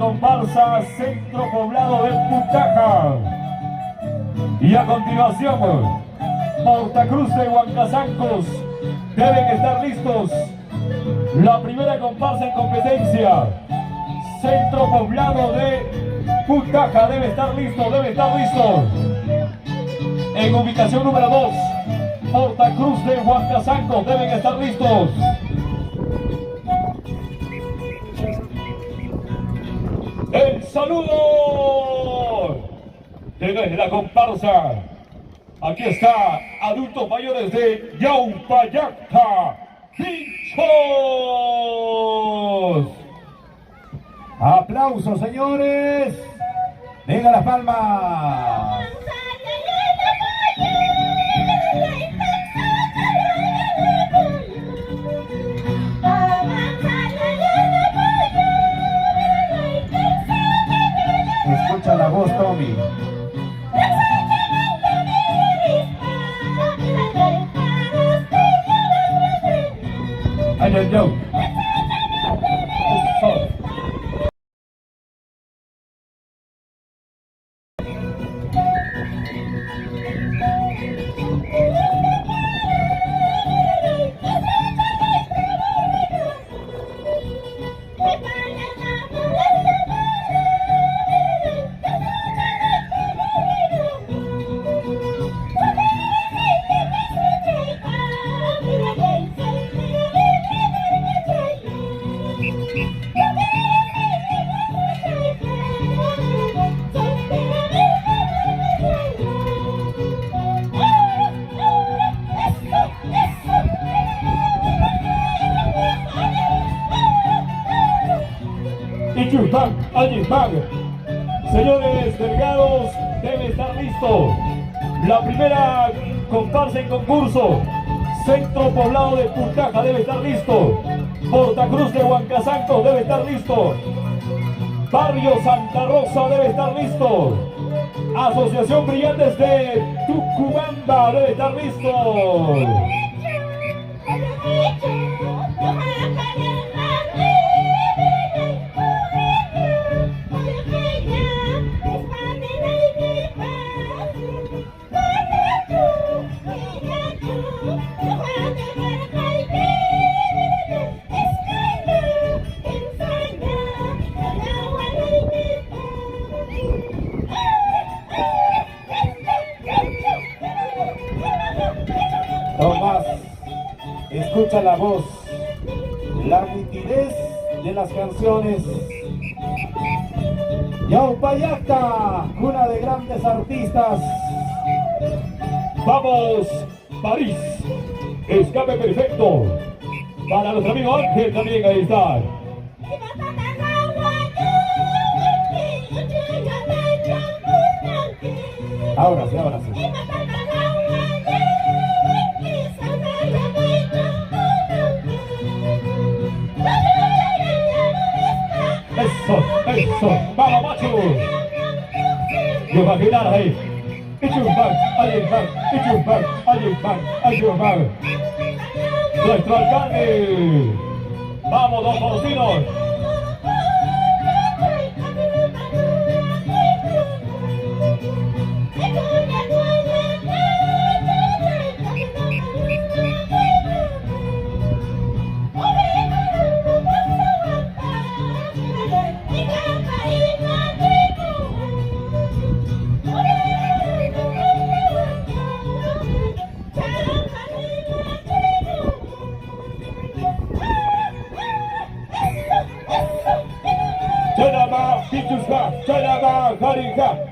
comparsa Centro Poblado de Puntaja. Y a continuación, Portacruz de Huancazancos deben estar listos. La primera comparsa en competencia, Centro Poblado de Puntaja, debe estar listo, En ubicación número 2, Portacruz de Huancazancos deben estar listos. El saludo desde la comparsa. Aquí está, adultos mayores de Yaupayacta, Pinchos. Aplausos, señores. Venga las palmas. Escucha la voz, Tommy. Ay, ay, ay. Allí van. Señores delegados, debe estar listo. La primera comparsa en concurso, Centro Poblado de Puntaja debe estar listo. Portacruz de Huancazancos debe estar listo. Barrio Santa Rosa debe estar listo. Asociación Brillantes de Tucumamba debe estar listo. Tomás, escucha la voz, la nitidez de las canciones. Yaupayacta, una de grandes artistas. Vamos, París. Escape perfecto. Para nuestro amigo Ángel también, ahí está. Ahora sí, ahora sí. Eso, vamos macho. Yo va a girar ahí. Ayúdame. Nuestro alcalde. Vamos, don Faustino.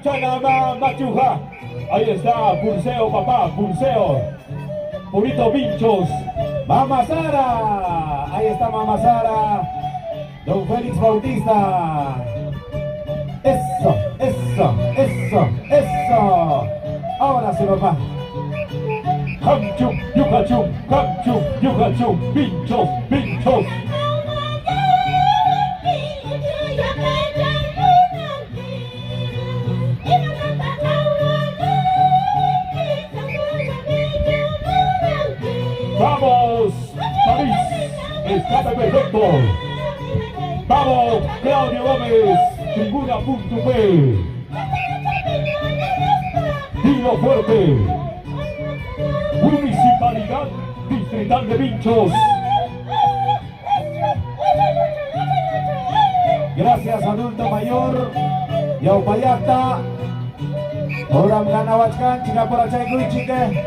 Chanama, Machuja. Ahí está, pulseo, papá, pulseo. Purito Pinchos. Mama Sara. Ahí está Mama Sara. Don Félix Bautista. Eso. Ahora sí, papá. Hamchum, Yucachum, Pinchos. Vamos, París, escape perfecto. Vamos, Claudio Gómez. Tribuna.p. Dilo fuerte. Municipalidad Distrital de Vinchos. Gracias, adulto mayor. Yaupayacta. Orang Ganawachkan, Chingapura Chaikuy Chique.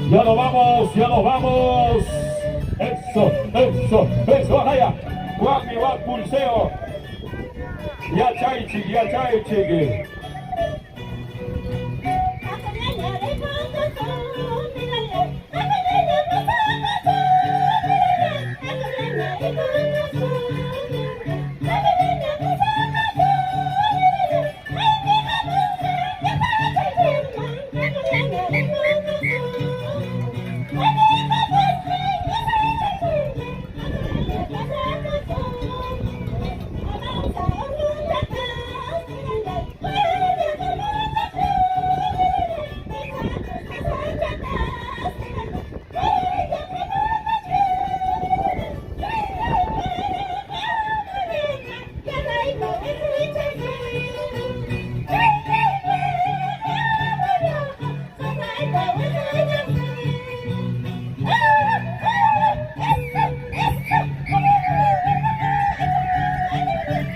Ya nos vamos, ya nos vamos. Eso, eso, eso, allá. Guapi, guap, pulseo. Ya chaichi, ya chaichi.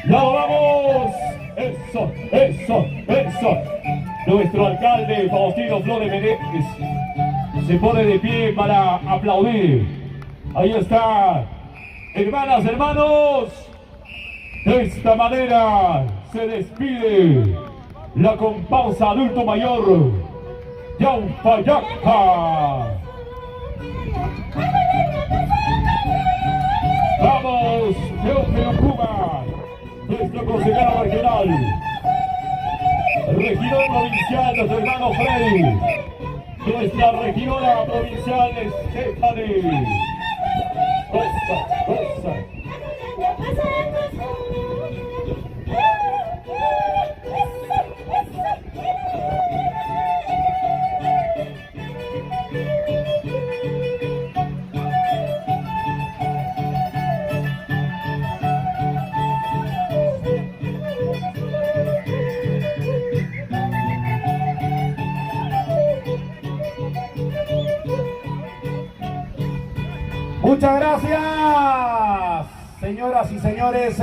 ¡Ya vamos! ¡Eso, eso, eso! Nuestro alcalde Faustino Flores Menéndez se pone de pie para aplaudir. Ahí está. Hermanas, hermanos, de esta manera se despide la comparsa adulto mayor Yaupayacta. Vamos, Teófilo Cuba, nuestro consejero regional, regidor provincial, nuestro hermano Freddy, nuestra regidora provincial Stephanie. Cosa, cosa. Muchas gracias, señoras y señores.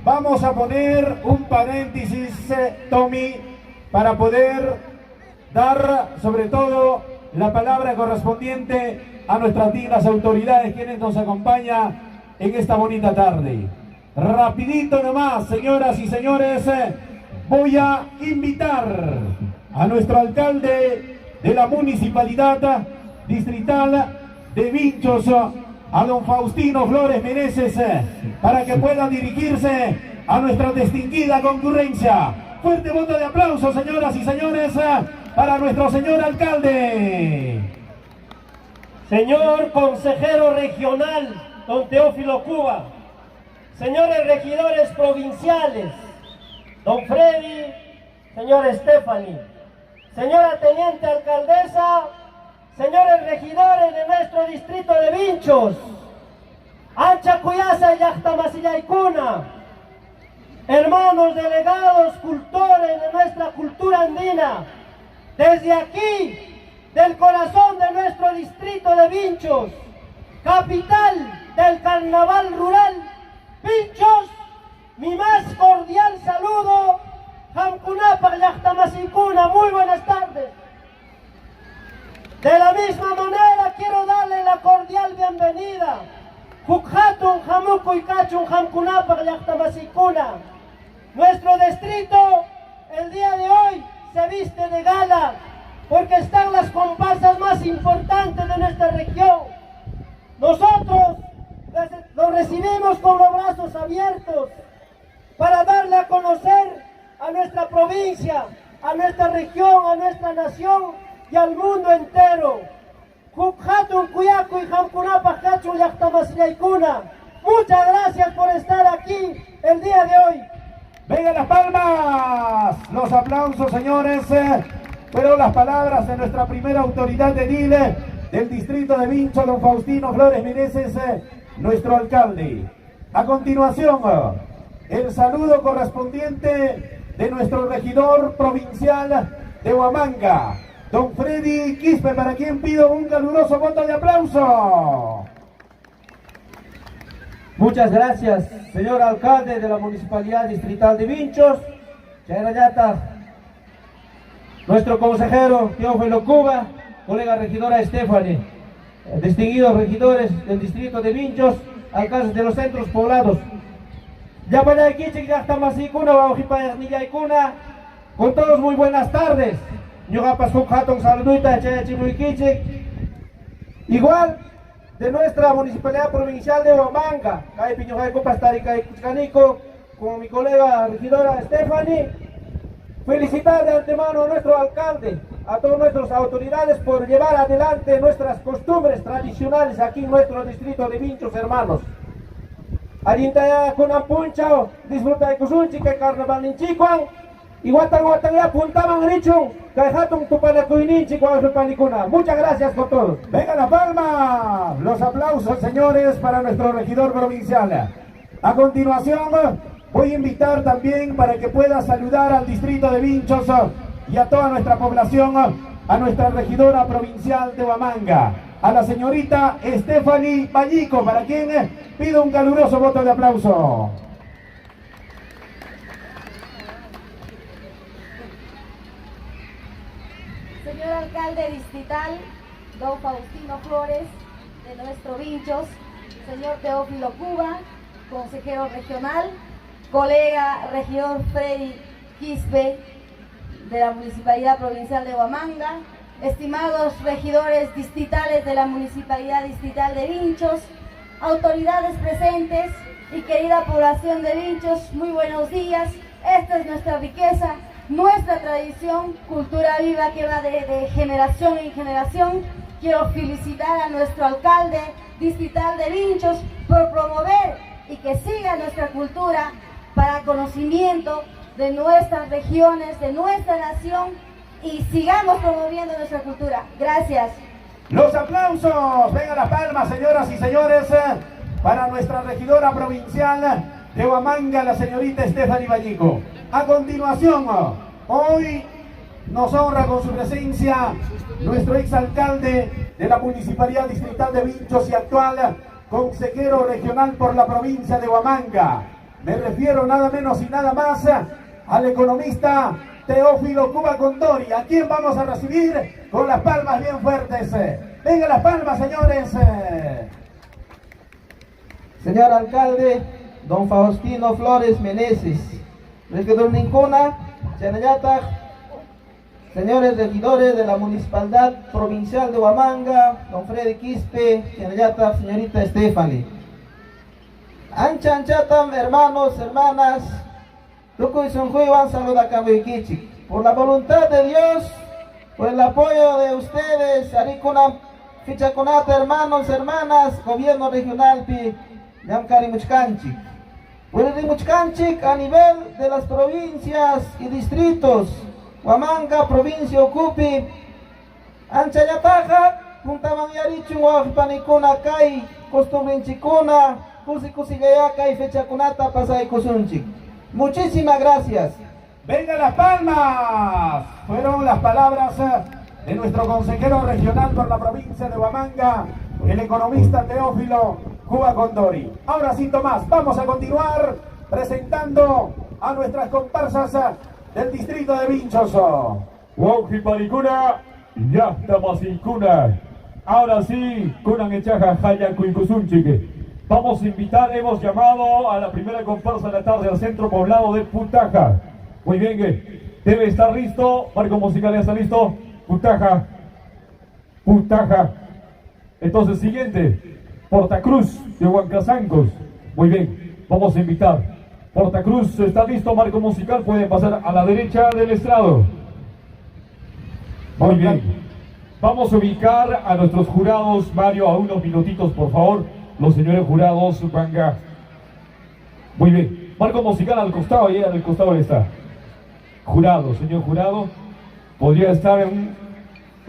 Vamos a poner un paréntesis, Tommy, para poder dar sobre todo la palabra correspondiente a nuestras dignas autoridades quienes nos acompañan en esta bonita tarde. Rapidito nomás, señoras y señores, voy a invitar a nuestro alcalde de la Municipalidad Distrital de Vinchos, a don Faustino Flores Meneses, para que pueda dirigirse a nuestra distinguida concurrencia. Fuerte voto de aplauso, señoras y señores, para nuestro señor alcalde. Señor consejero regional, don Teófilo Cuba, señores regidores provinciales, don Freddy, señora Stephanie, señora teniente alcaldesa, señores regidores de nuestro distrito de Vinchos, Ancha Cuyasa y Yaxtamasillaykuna, hermanos delegados, cultores de nuestra cultura andina, desde aquí, del corazón de nuestro distrito de Vinchos, capital del carnaval rural, Vinchos, mi más cordial saludo, Hamkunapa Yaxtamasillaykuna, muy buenas tardes. De la misma manera quiero darle la cordial bienvenida Jukhatun Hamuku y Kachun Hamkunapa Yaxtamasillaykuna. Nuestro distrito el día de hoy se viste de gala porque están las comparsas más importantes de nuestra región. Nosotros los recibimos con los brazos abiertos para darle a conocer a nuestra provincia, a nuestra región, a nuestra nación y al mundo entero. Muchas gracias por estar aquí el día de hoy. Vengan las palmas, los aplausos, señores. Fueron las palabras de nuestra primera autoridad de edil, del distrito de Vincho, don Faustino Flores Meneses, nuestro alcalde. A continuación, el saludo correspondiente de nuestro regidor provincial de Huamanga, don Freddy Quispe, para quien pido un caluroso voto de aplauso. Muchas gracias, señor alcalde de la Municipalidad Distrital de Vinchos, Chayrayata, nuestro consejero Teófilo Cuba, colega regidora Stephanie, distinguidos regidores del distrito de Vinchos, alcaldes de los centros poblados. Ya para aquí, con todos muy buenas tardes. Igual de nuestra Municipalidad Provincial de Huamanga, con mi colega regidora Stephanie, felicitar de antemano a nuestro alcalde, a todas nuestras autoridades por llevar adelante nuestras costumbres tradicionales aquí en nuestro distrito de Vinchos, hermanos. Alintaya con ampunchao, disfruta de Kusunchi, que carnaval en Chicuan, y guatan ya apuntaban richun, que hatun tupanacuininchi, cuajupanicuna. Muchas gracias por todos. Venga la palma, los aplausos, señores, para nuestro regidor provincial. A continuación, voy a invitar también para que pueda saludar al distrito de Vinchos y a toda nuestra población, a nuestra regidora provincial de Huamanga, a la señorita Stephanie Vallico, para quien pido un caluroso voto de aplauso. Señor alcalde distrital, don Faustino Flores, de nuestro Vinchos, señor Teófilo Cuba, consejero regional, colega regidor Freddy Quispe, de la Municipalidad Provincial de Huamanga, estimados regidores distritales de la Municipalidad Distrital de Vinchos, autoridades presentes y querida población de Vinchos, muy buenos días. Esta es nuestra riqueza, nuestra tradición, cultura viva que va de generación en generación. Quiero felicitar a nuestro alcalde distrital de Vinchos por promover y que siga nuestra cultura para conocimiento de nuestras regiones, de nuestra nación, y sigamos promoviendo nuestra cultura. Gracias. Los aplausos, venga las palmas, señoras y señores, para nuestra regidora provincial de Huamanga, la señorita Stephanie Vallico. A continuación, hoy nos honra con su presencia nuestro exalcalde de la Municipalidad Distrital de Vinchos y actual consejero regional por la provincia de Huamanga. Me refiero nada menos y nada más al economista Teófilo Cuba Condori, a quien vamos a recibir con las palmas bien fuertes. Venga las palmas, señores. Señor alcalde, don Faustino Flores Meneses, regidor Nincuna, Chanayata, señores regidores de la Municipalidad Provincial de Huamanga, don Freddy Quispe, Chanayata, señorita Stephanie. Anchatam, hermanos, hermanas, por la voluntad de Dios, por el apoyo de ustedes, Aricuna, Fichaconata, hermanos, hermanas, gobierno regional, Yamcari Muchcanchic. Muchcanchic a nivel de las provincias y distritos, Huamanga, provincia Ocupi, Anchayataja, Puntaman Yarichun, Panicuna, Kai, Costumbrinchicuna, Cusigayaka y Fechacunata, Pasay Kusunchic. Muchísimas gracias. Venga las palmas. Fueron las palabras de nuestro consejero regional por la provincia de Huamanga, el economista Teófilo Cuba Condori. Ahora sí, Tomás, vamos a continuar presentando a nuestras comparsas del distrito de Vinchos. Huaujiparicuna, Yahtamasicuna. Ahora sí, Kunan Echaja, Jaya Cuicusunchique. Vamos a invitar, hemos llamado a la primera comparsa de la tarde al centro poblado de Putaja. Muy bien, debe estar listo, marco musical ya está listo. Putaja, Putaja. Entonces, siguiente, Portacruz de Huancazancos. Muy bien, vamos a invitar. Portacruz está listo, marco musical, pueden pasar a la derecha del estrado. Muy bien, vamos a ubicar a nuestros jurados, Mario, a unos minutitos, por favor. Los señores jurados, Manga. Muy bien. Marco musical al costado, ahí al costado está. Jurado, señor jurado. Podría estar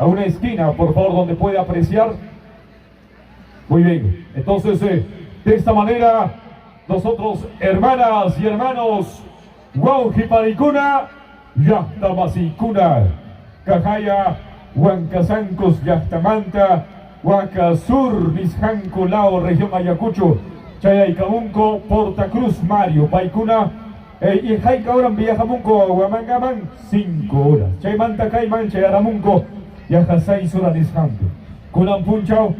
a una esquina, por favor, donde pueda apreciar. Muy bien, entonces de esta manera nosotros, hermanas y hermanos, Huaujiparicuna, Llaqtamasicuna, Cajaya, Huancasancos, Llaqtamanta, Huacasur, Nisjanculao, región Ayacucho, Chayaycamunco, Portacruz, Mario, Paicuna, y Jaica ahora en Villajamunco, Huamangaman, 5 horas. Chaymanta Caiman, Chayaramunco, Yajasai, Sura Nisjanco. Kunampunchao,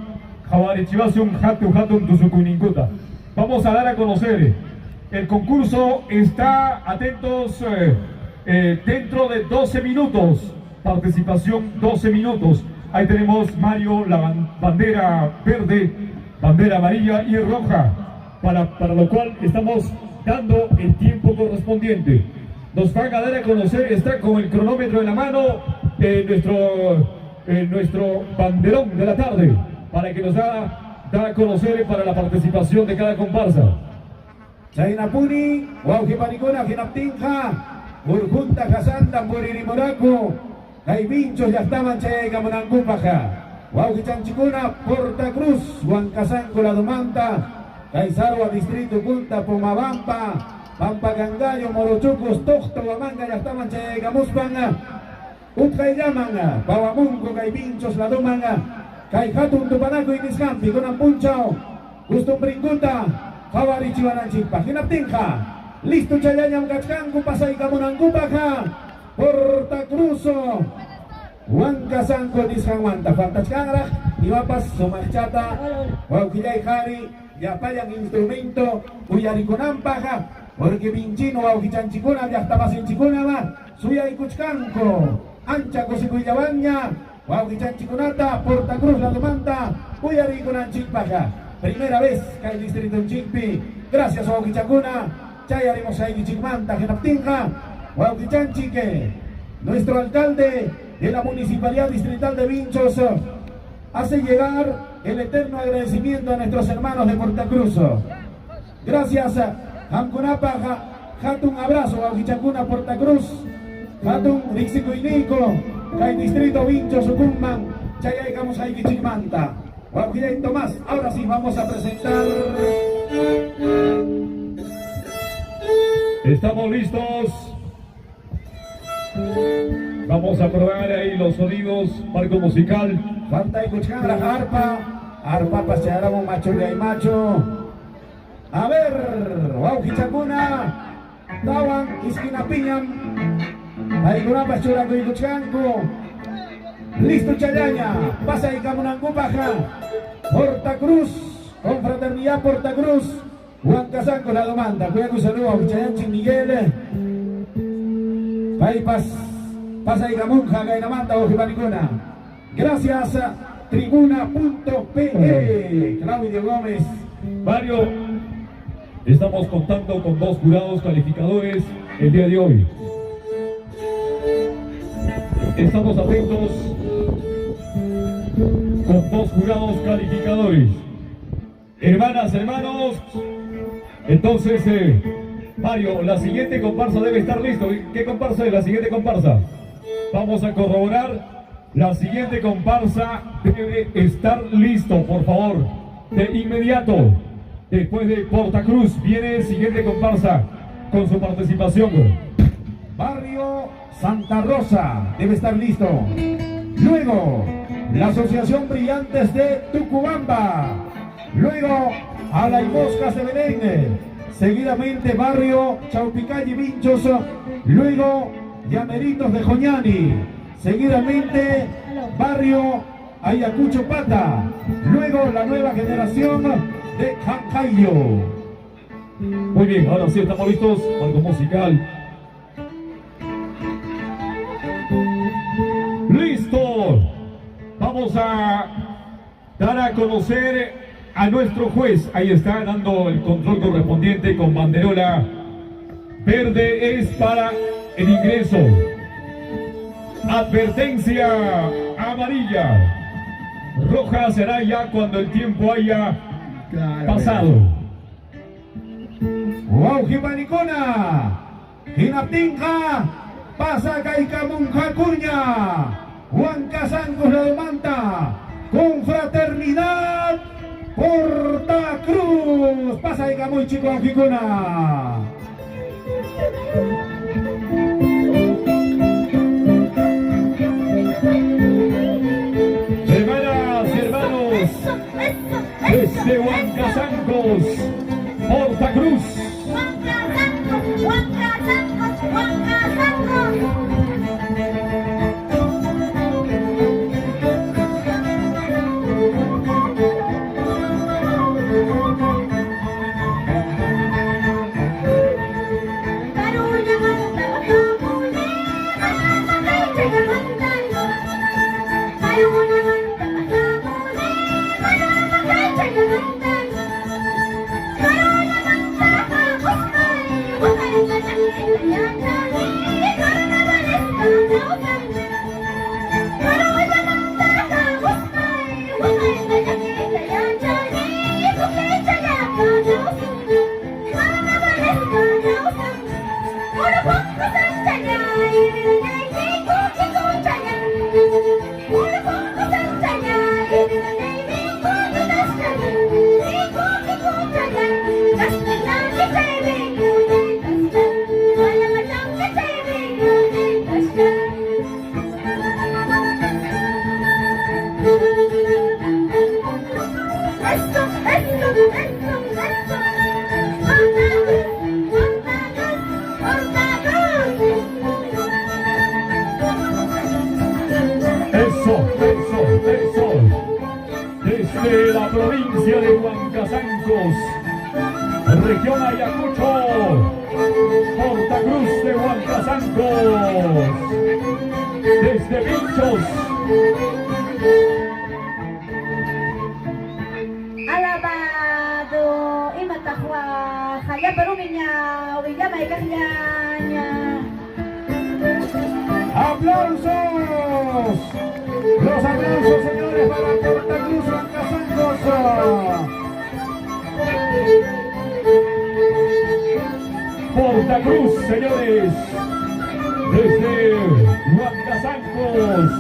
Jabarichivasun, Hatun, Tusukuninguta. Vamos a dar a conocer, el concurso está, atentos, dentro de 12 minutos, participación 12 minutos. Ahí tenemos, Mario, la bandera verde, bandera amarilla y roja, para lo cual estamos dando el tiempo correspondiente. Nos van a dar a conocer, está con el cronómetro en la mano, nuestro banderón de la tarde, para que nos da a conocer para la participación de cada comparsa. Chaynapuni, Huaujiparicuna, Jinaptinja, Urjunta, Jasanta, Muririmuraco, Caibinchos, ya estaban Chayaycamunancupaja, Huaujichanchicuna, Portacruz, Huancasanco, La Domanta, Caizarua, Distrito, Punta, Pomabampa, Pampa Cangallo, Morochucos, Tosto, Huamanga, ya estaban Chayaycamuspanga, Utcaillamanga, Pawamunco, Caibinchos, La Domanga, Caijatun, Tupanaco y Niscampi, Conampunchao, Gustumbringuta, Jabarichibananchikpa, Jinaptinja, listo Chayayam Cachcanco, Pasaycamunancupaja, Portacruzo, Huancasanco, Nisjanguanta, Fantachcangra, Ibapas, Somachata, Huauquillay Jari, Yapayan instrumento, Uyariconampaja, porque Vinchino, Huauquichanchicuna, Yastapasinchicuna, Suyay Cuchcanco, Ancha Cosicuyabaña, Huauquichanchikunata, Portacruz, La Demanda, Uyariconanchikpaja. Primera vez que el distrito en Chimpi, gracias a Huauquichacuna, Chayaremos a Iquichimanta, Genaptinja, Huauquichanchique, nuestro alcalde de la Municipalidad Distrital de Vinchos, hace llegar el eterno agradecimiento a nuestros hermanos de Portacruz. Gracias a Jamcunapa, Hatun abrazo, Huauquichacuna, Portacruz, Hatun, Rixicuinico, Cay Distrito Vinchos, Ucumman, Chayaycamos a Iquichimanta. Huauquillay Tomás, ahora sí vamos a presentar. Estamos listos. Vamos a probar ahí los sonidos, marco musical. Falta escuchar la arpa pasearamos macho y macho. A ver, Huauquichacuna, Tawan, Isquinapiñam, Paicunapa, Churaco y Cuchanco. Listo Chayaña, pasa y Camunancupaja, Portacruz, Confraternidad Portacruz, Huancasanco, La Domanda, cuidado un saludo a Chayanchi Miguel, Paipas, pasa y Camunja, Gainamanta, Huaujiparicuna. Gracias a Tribuna.pe, Claudio Gómez. Mario, estamos contando con 2 jurados calificadores el día de hoy. Estamos atentos con 2 jurados calificadores. Hermanas, hermanos, entonces, Mario, la siguiente comparsa debe estar listo. ¿Qué comparsa es la siguiente comparsa? Vamos a corroborar. La siguiente comparsa debe estar listo, por favor, de inmediato. Después de Portacruz viene el siguiente comparsa con su participación. Barrio Santa Rosa debe estar listo. Luego, la Asociación Brillantes de Tucubamba. Luego, Alaimoscas de Belén. Seguidamente, Barrio Chaupicay y Vinchos. Luego, Llaneritos de Joñani. Seguidamente, Barrio Ayacucho Pata. Luego, la nueva generación de Cancayo. Muy bien, ahora sí estamos listos. Algo musical. ¡Listo! Vamos a dar a conocer a nuestro juez. Ahí está dando el control correspondiente con banderola. Verde es para el ingreso. Advertencia amarilla. Roja será ya cuando el tiempo haya pasado. Huaujiparicuna, Jinaptinja, pasa Caicamunjacuña. Huancazancos la demanda. Confraternidad Porta Cruz. Pasa de Camuy, chico, Anficuna. Hermanas y hermanos, desde Huancazancos, Porta Cruz. Huancazancos, Huancazancos, Huancazancos. Eso, desde la provincia de Huancazancos, región Ayacucho, Porta Cruz de Huancazancos, desde Pinchos. Alabado y matahua, jaya perumiña, ovillama y cañaña. ¡Aplausos! Los aplausos, señores, para Porta Cruz, Huancazancos. Porta Cruz, señores, desde Huancazancos.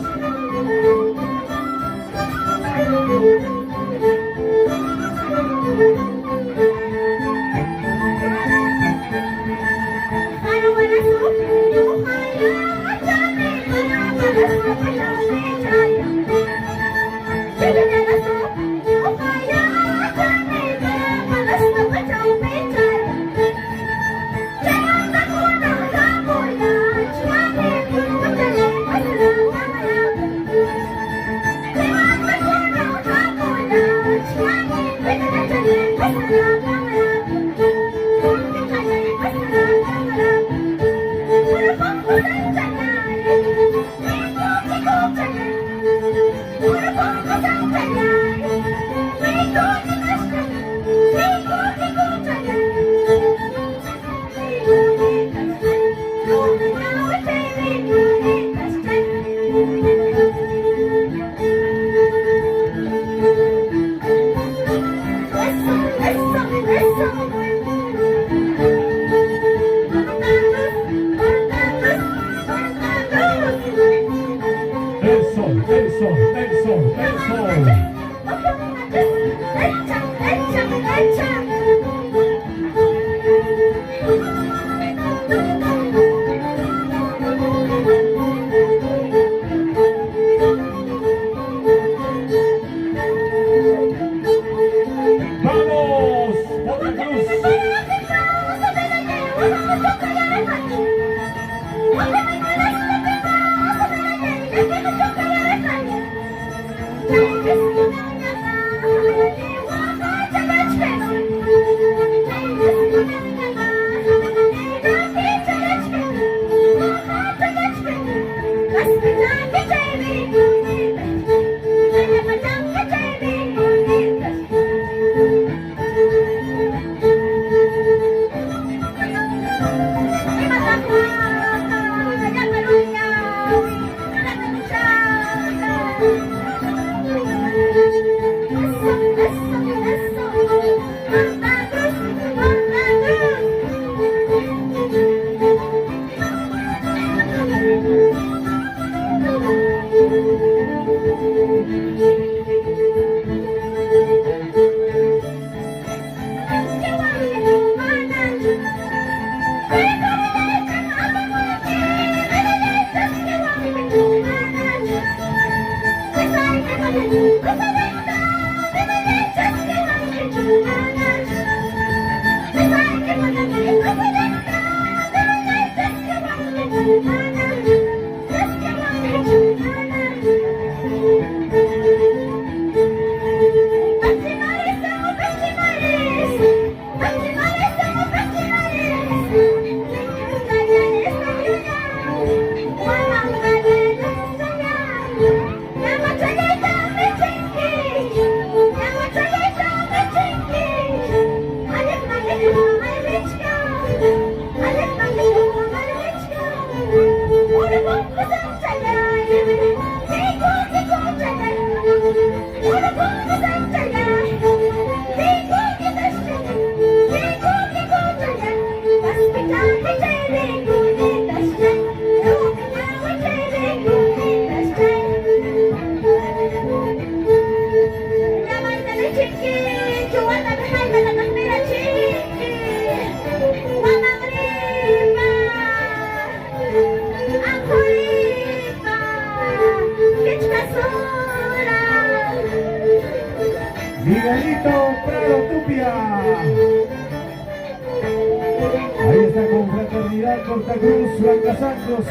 Fraternidad Porta Cruz, Huancazancos.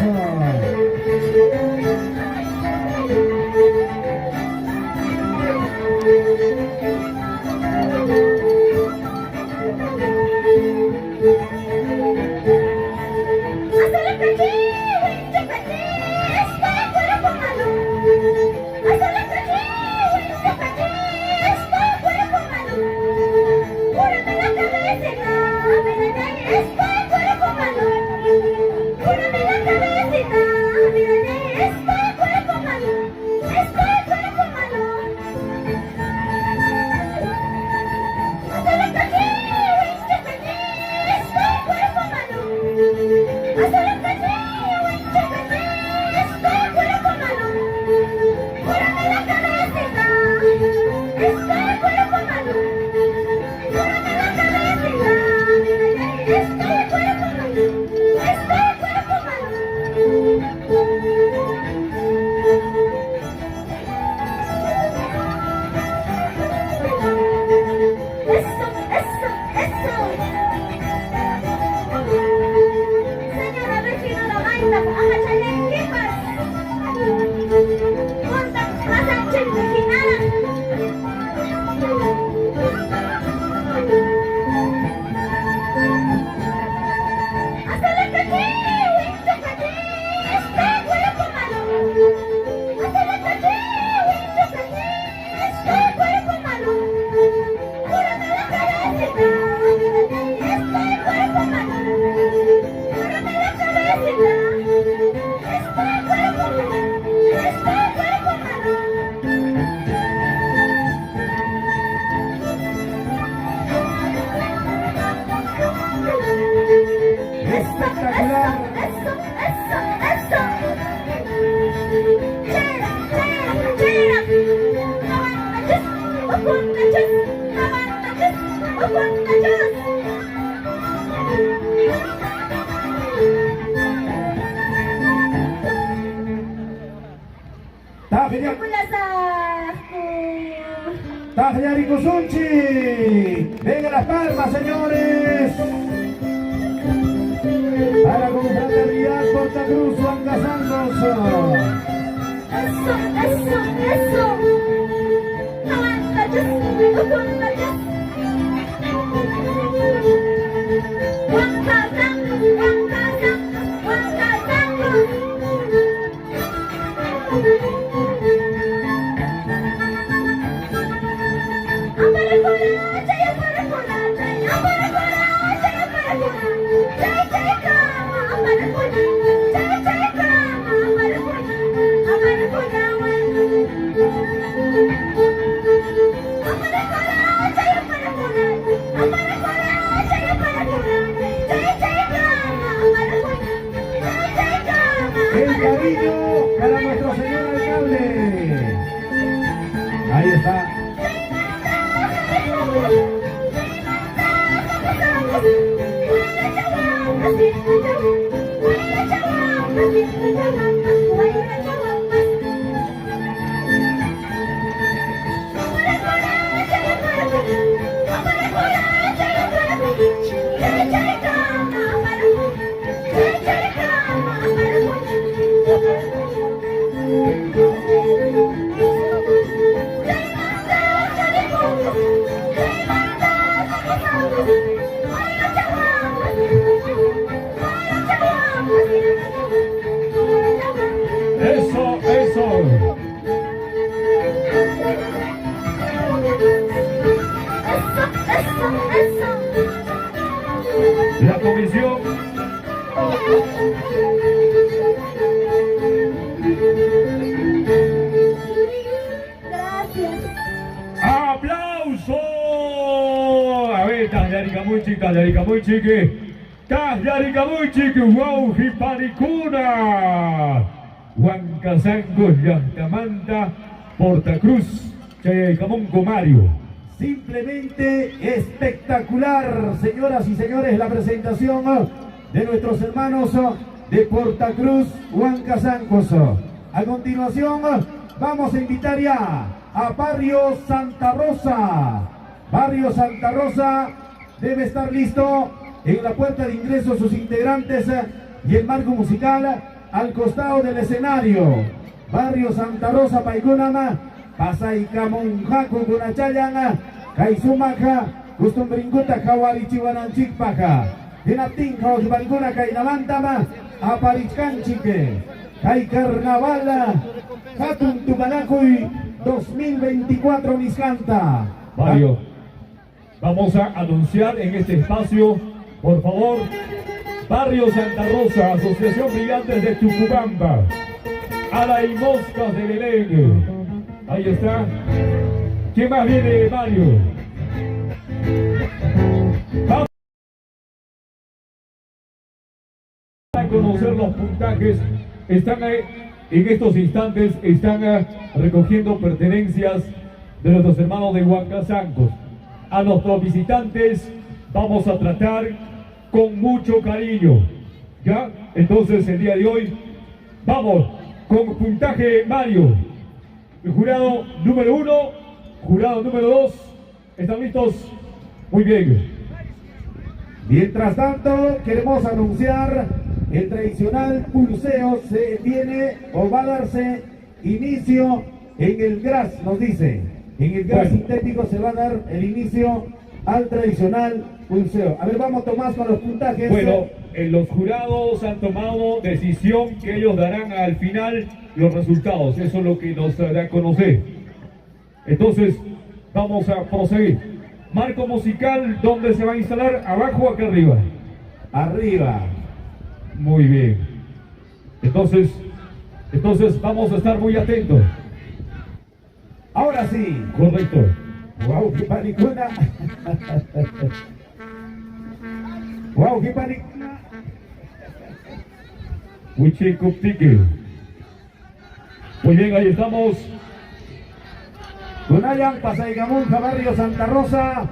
Tajñaricuzunchi, venga las palmas, señores, para Confraternidad Porta Cruz, Huancazancos. Eso. El cariño para nuestro señor alcalde. Ahí está. La comisión Gracias. ¡Aplauso! A ver, Tajñaricuzunchi, wow, Hiparicuna, Huancazancos, Llactamanta, Porta Cruz, Chayaycamón, Comario. Simplemente espectacular, señoras y señores, la presentación de nuestros hermanos de Porta Cruz, Huancazancos. A continuación, vamos a invitar ya a Barrio Santa Rosa. Barrio Santa Rosa debe estar listo en la puerta de ingreso sus integrantes y el marco musical al costado del escenario. Barrio Santa Rosa Paikunama, Pasaicamonjaco Gunachayana, Kaisumaka, Gustumbringuta Kawarichiwananchikpaka, Dinatinja Osbalguna Kainamantama, Aparichkanchike, Kai Carnaval, Hatun Tubanacuy 2024 Niscanta. Mario, vamos a anunciar en este espacio, por favor, Barrio Santa Rosa, Asociación Brillantes de Tucubamba, Ala y Moscas de Belén. Ahí está. ¿Quién más viene, Mario? Vamos a conocer los puntajes. Están en estos instantes, están recogiendo pertenencias de nuestros hermanos de Huancazancos. A nuestros visitantes vamos a tratar con mucho cariño, ¿ya? Entonces el día de hoy vamos con puntaje Mario. El jurado número 1, jurado número 2, ¿están listos? Muy bien. Mientras tanto, queremos anunciar el tradicional pulseo. Se viene o va a darse inicio en el GRAS, nos dice. En el GRAS sintético se va a dar el inicio al tradicional pulseo. A ver, vamos Tomás con los puntajes. Bueno, los jurados han tomado decisión que ellos darán al final los resultados. Eso es lo que nos dará a conocer. Entonces, vamos a proseguir. Marco musical, ¿dónde se va a instalar? ¿Abajo o acá arriba? Arriba. Muy bien. Entonces vamos a estar muy atentos. Ahora sí. Correcto. Wow, qué panicuna. Wow, qué panicuna. Huichicuptique. Muy bien, ahí estamos. Gunayan, Pasaicamonja, Barrio Santa Rosa,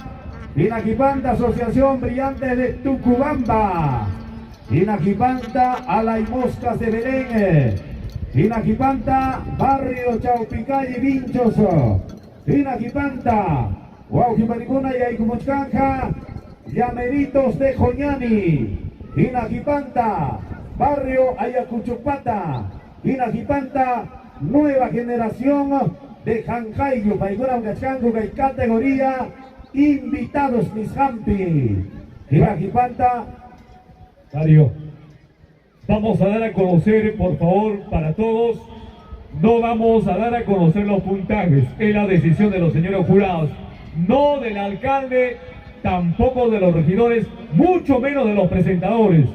Inaquipanta, Asociación Brillante de Tucubamba, Inaquipanta, Ala y Moscas de Belén, Inaquipanta, Barrio Chaupicay y Vinchoso, Inaquipanta, Huauquipanicuna y Aycumuchcanja, Llameritos de Joñani, Inaquipanta, Barrio Ayacuchupata, Inaquipanta, Nueva Generación de Jancayo, Paigura Ungachcango, que categoría invitados mis Jampi. Inaquipanta. Mario, vamos a dar a conocer, por favor, para todos, no vamos a dar a conocer los puntajes, es la decisión de los señores jurados, no del alcalde, tampoco de los regidores, mucho menos de los presentadores.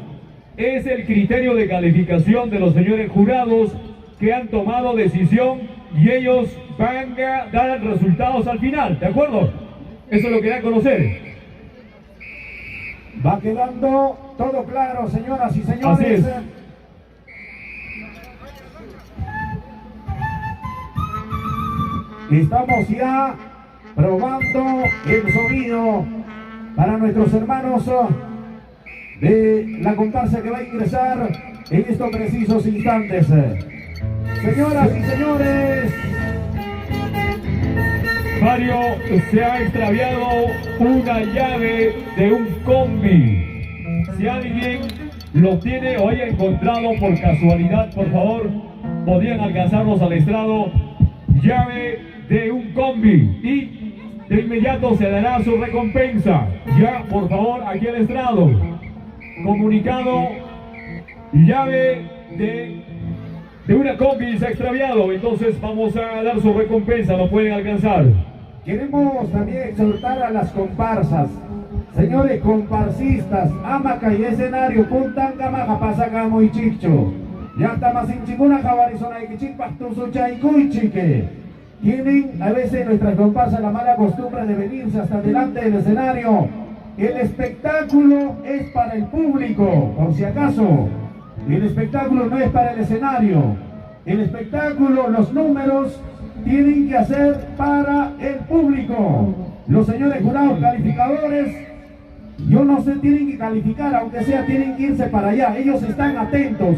Es el criterio de calificación de los señores jurados que han tomado decisión y ellos van a dar resultados al final, ¿de acuerdo? Eso es lo que da a conocer. Va quedando todo claro, señoras y señores. Así es. Estamos ya probando el sonido para nuestros hermanos de la comparsa que va a ingresar en estos precisos instantes. Señoras y señores, Mario, se ha extraviado una llave de un combi. Si alguien lo tiene o haya encontrado por casualidad, por favor, podrían alcanzarnos al estrado. Llave de un combi y de inmediato se dará su recompensa. Ya, por favor, aquí al estrado. Comunicado, llave de una combi se ha extraviado, entonces vamos a dar su recompensa, lo pueden alcanzar. queremos también exhortar a las comparsas. Señores comparsistas, amaca y escenario, puntanga maja pasaca muy chicho. Ya estamos sin chinguna jabarizona y que chipas tu sucha y cuichique. Tienen a veces nuestras comparsas la mala costumbre de venirse hasta delante del escenario. El espectáculo es para el público, por si acaso. El espectáculo no es para el escenario. El espectáculo, los números, tienen que hacer para el público. Los señores jurados calificadores, yo no sé, tienen que calificar, aunque sea, tienen que irse para allá. Ellos están atentos.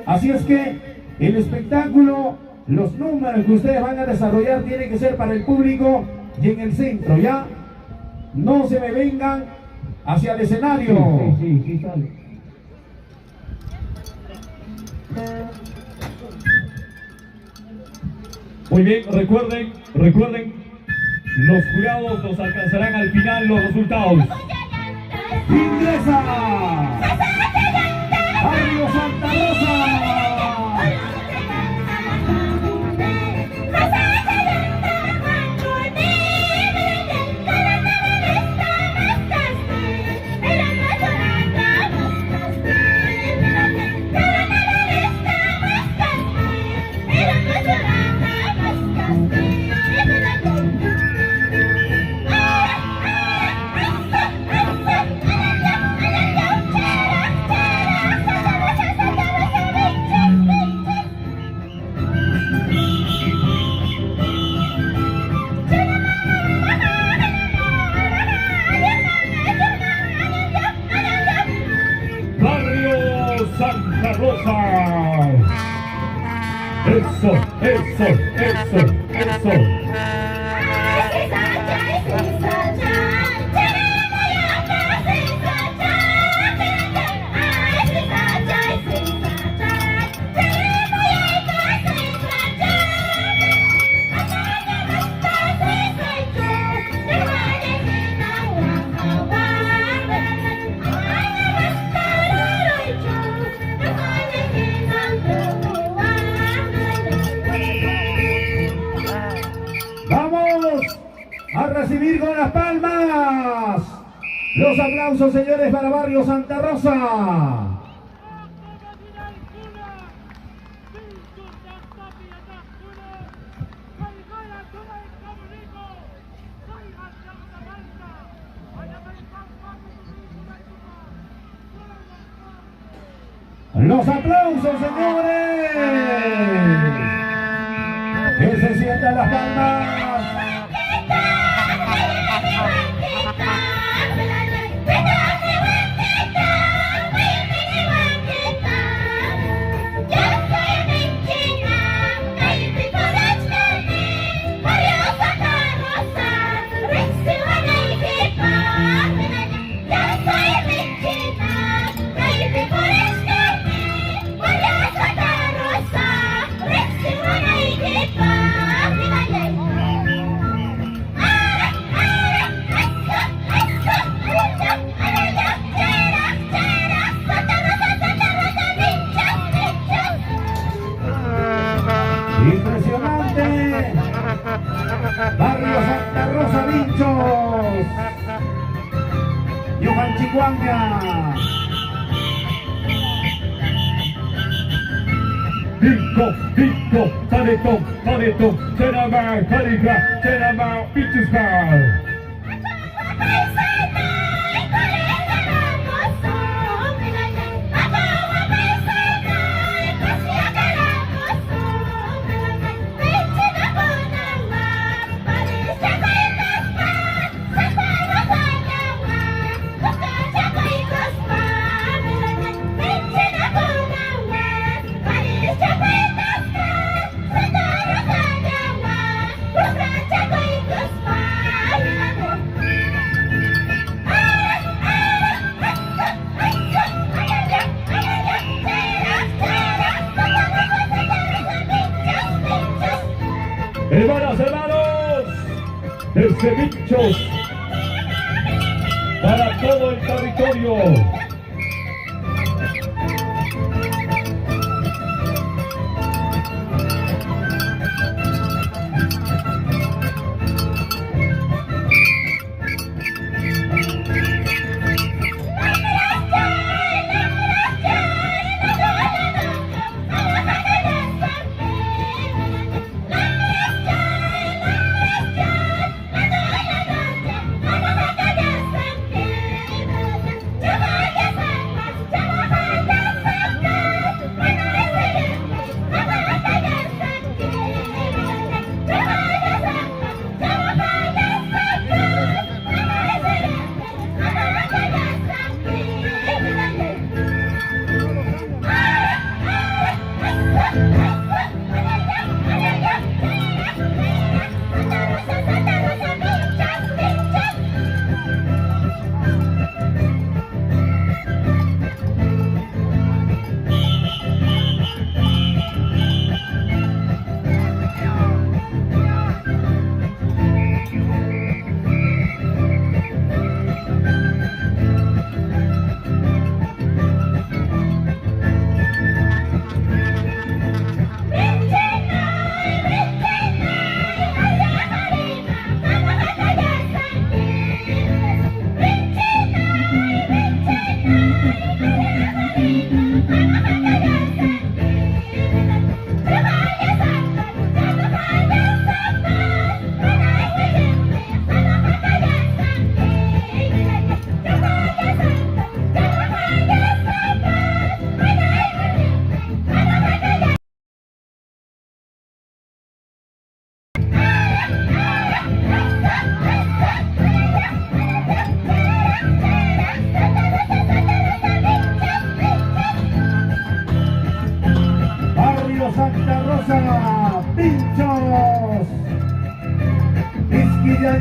Así es que el espectáculo, los números que ustedes van a desarrollar tienen que ser para el público y en el centro, ¿ya? No se me vengan hacia el escenario. Sí, sale. Muy bien, recuerden, los jurados nos alcanzarán al final los resultados. Ingresa Barrio Santa Rosa. Santa Rosa. Eso. A recibir con las palmas los aplausos, señores, para Barrio Santa Rosa. Los aplausos, señores. Que se sientan las palmas. Impresionante. Barrio Santa Rosa, Vinchos. Yumanchicuanga. Bingo, Paletón, Tenamar, Caligra, Tenamar, Bichuscar. Hermanos, desde Vinchos para todo el territorio.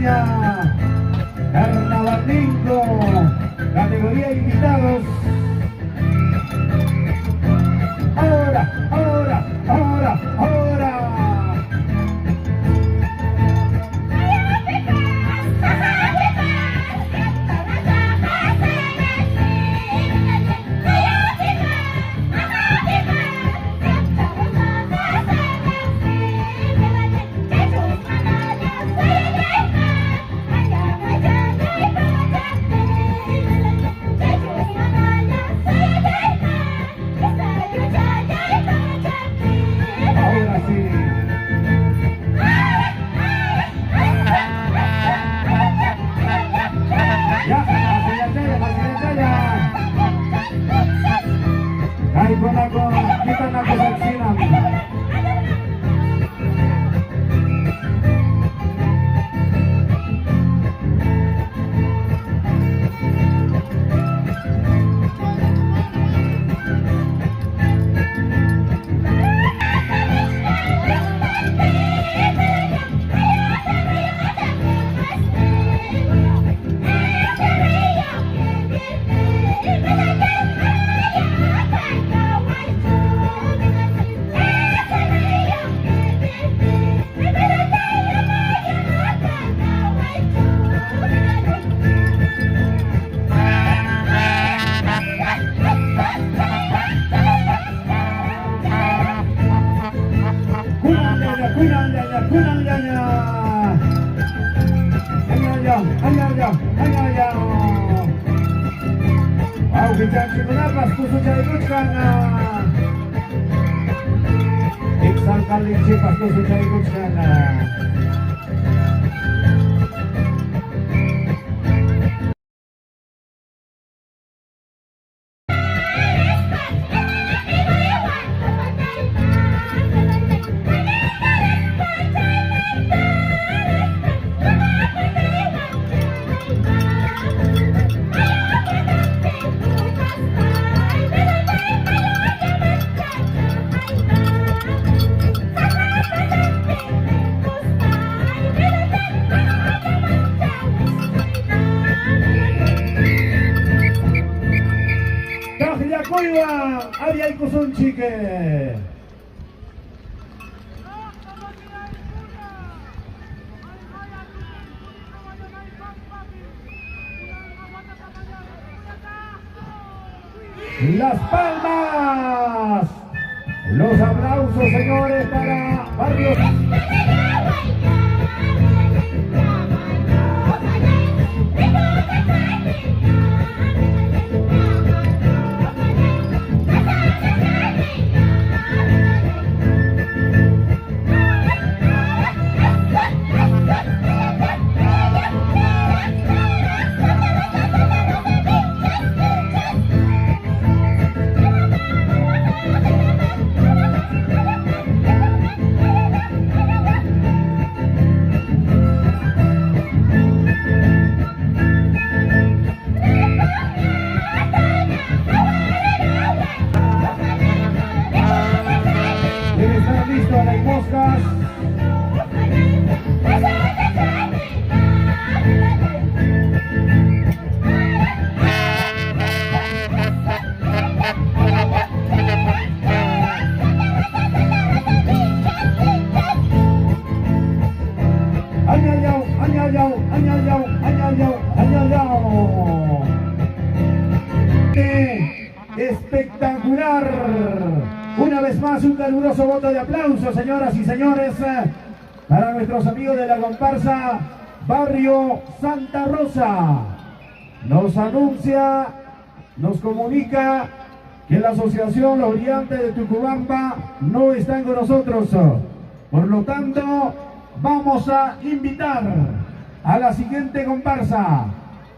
ñaña. Carnaval Linco, categoría invitados. Ahora, ahora, ahora, ahora. Ahora sí. Ya, Masiyataya. Kahit po na ko, kita na ko sa sinam. Kunanyanya. Anyanya. Wow, bijansi menapas kusuk saya ikutkan. Iksan kali cipas kusuk saya ikutkan. Kuiwa, Ariay Kusun Chique. Las palmas. Los aplausos, señores, para Barrio. Espectacular. Una vez más un caluroso voto de aplauso, señoras y señores, para nuestros amigos de la comparsa Barrio Santa Rosa. Nos anuncia, nos comunica que la asociación Los Brillantes de Tucubamba no están con nosotros. Por lo tanto, vamos a invitar a la siguiente comparsa.